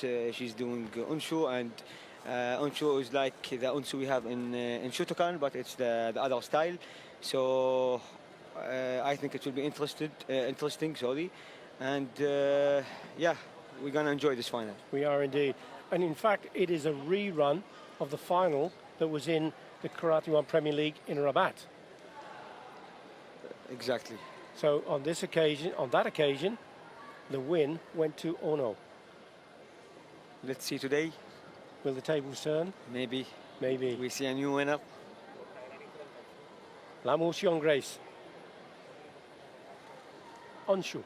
she's doing unshu, and unshu is like the unshu we have in Shotokan, but it's the other style. So I think it will be interesting, sorry, and yeah, we're gonna enjoy this final. We are indeed, and in fact, it is a rerun of the final that was in the Karate One Premier League in Rabat. Exactly. So on that occasion, the win went to Ono. Let's see today. Will the tables turn? Maybe. Maybe. We see a new winner. Lau Mo Sheung Grace. Onshu.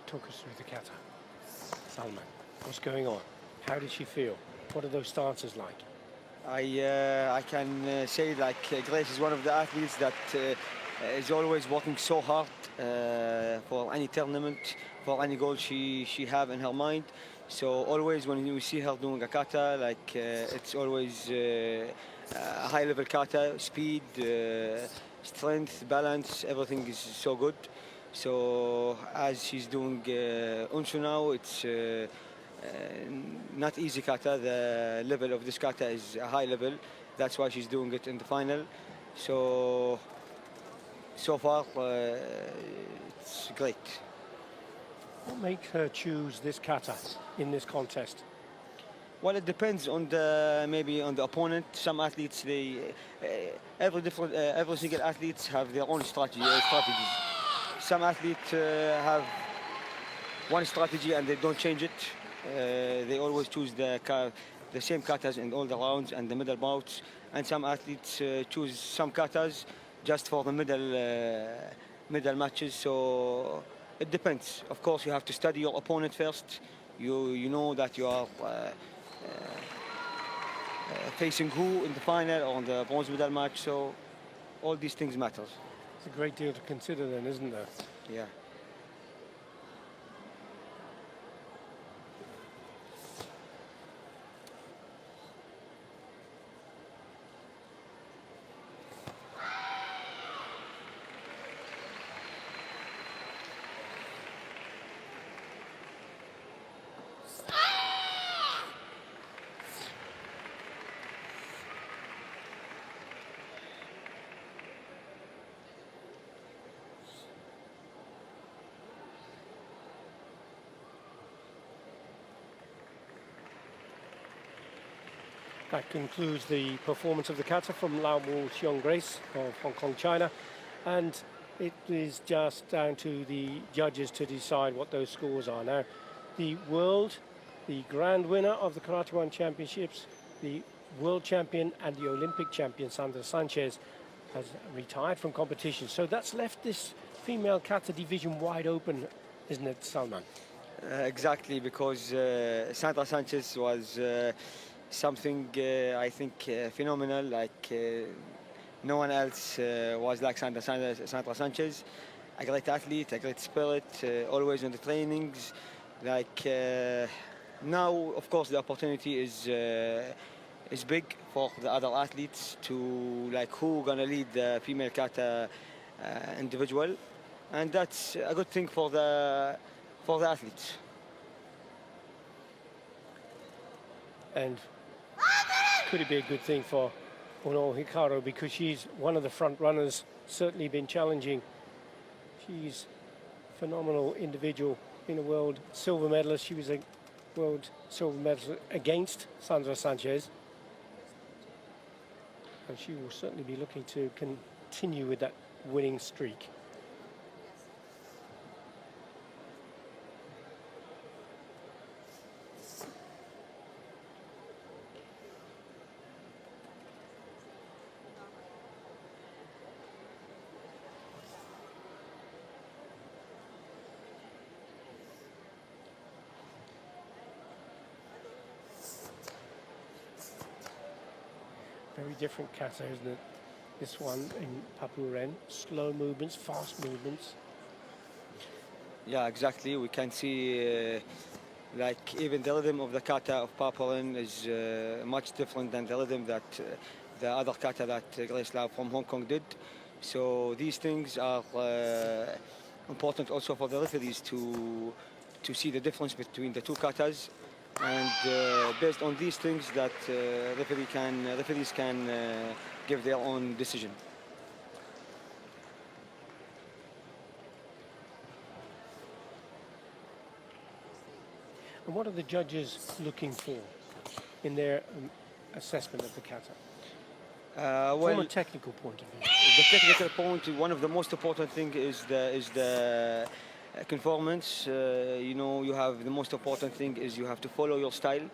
Talk us through the kata. Salman, what's going on? How did she feel? What are those stances like? I can say like Grace is one of the athletes that is always working so hard for any tournament, for any goal she have in her mind. So always when you see her doing a kata, like it's always a high level kata, speed, strength, balance, everything is so good. So as she's doing unshu now, it's not easy kata. The level of this kata is a high level. That's why she's doing it in the final. So far, it's great. What makes her choose this kata in this contest? Well, it depends on maybe on the opponent. Some athletes, every single athletes have their own strategies. Some athletes have one strategy and they don't change it. They always choose the same katas in all the rounds and the middle bouts. And some athletes choose some katas just for the middle matches. So it depends. Of course, you have to study your opponent first. You know that you are facing who in the final or in the bronze medal match. So all these things matter. It's a great deal to consider then, isn't there? Yeah. That concludes the performance of the kata from Lau Mo Sheung Grace of Hong Kong, China. And it is just down to the judges to decide what those scores are. Now, the grand winner of the Karate One Championships, the world champion and the Olympic champion, Sandra Sanchez, has retired from competition. So that's left this female kata division wide open, isn't it, Salman? Exactly, because Sandra Sanchez was something I think phenomenal. Like no one else was like Sandra Sanchez. A great athlete, a great spirit, always on the trainings. Like now, of course, the opportunity is big for the other athletes to like who gonna lead the female kata individual, and that's a good thing for the athletes. And could it be a good thing for Ono Hikaru, because she's one of the front runners, certainly been challenging. She's a phenomenal individual, been a world silver medalist. She was a world silver medalist against Sandra Sanchez. And she will certainly be looking to continue with that winning streak. Very different kata, isn't it? This one in Papuren, slow movements, fast movements. Yeah, exactly. We can see like even the rhythm of the kata of Papuren is much different than the rhythm that the other kata that Grace Lau from Hong Kong did. So these things are important also for the referees to see the difference between the two katas, and based on these things that referees can give their own decision. And what are the judges looking for in their assessment of the kata? From a technical point of view. The technical point, one of the most important thing is the conformance. You know, you have the most important thing is you have to follow your style.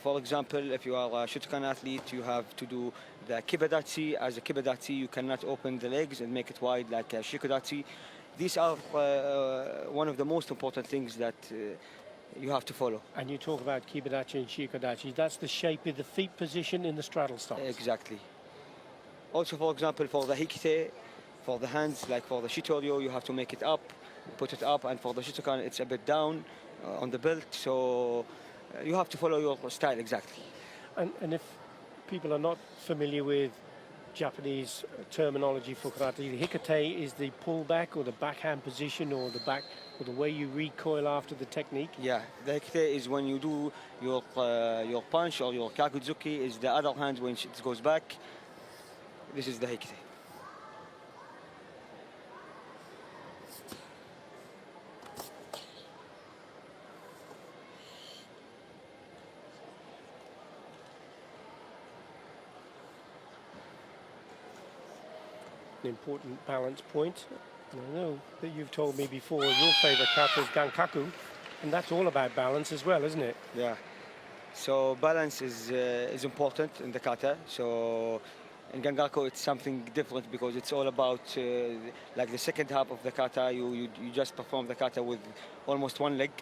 For example, if you are a Shotokan athlete, you have to do the kibadatsi. As a kibadatsi, you cannot open the legs and make it wide like a shikodatsi. These are one of the most important things that you have to follow. And you talk about kibadachi and shikodachi. That's the shape of the feet position in the straddle stance. Exactly. Also, for example, for the hikite, for the hands, like for the shitoryo, you have to make it up, put it up, and for the Shotokan, it's a bit down on the belt. So you have to follow your style exactly. And if people are not familiar with Japanese terminology for karate, the hikite is the pullback or the backhand position or the back or the way you recoil after the technique. Yeah, the hikite is when you do your punch or your kakuzuki. Is the other hand when it goes back. This is the hikite. An important balance point. And I know that you've told me before your favorite kata is gankaku, and that's all about balance as well, isn't it? Yeah. So balance is important in the kata. So in Gangaku, it's something different because it's all about like the second half of the kata. You just perform the kata with almost one leg.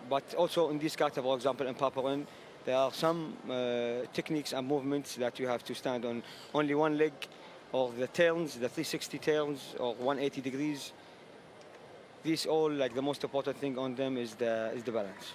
But also in this kata, for example, in Papuren, there are some techniques and movements that you have to stand on only one leg, or the turns, the 360 turns, or 180 degrees. These all, like the most important thing on them is the balance.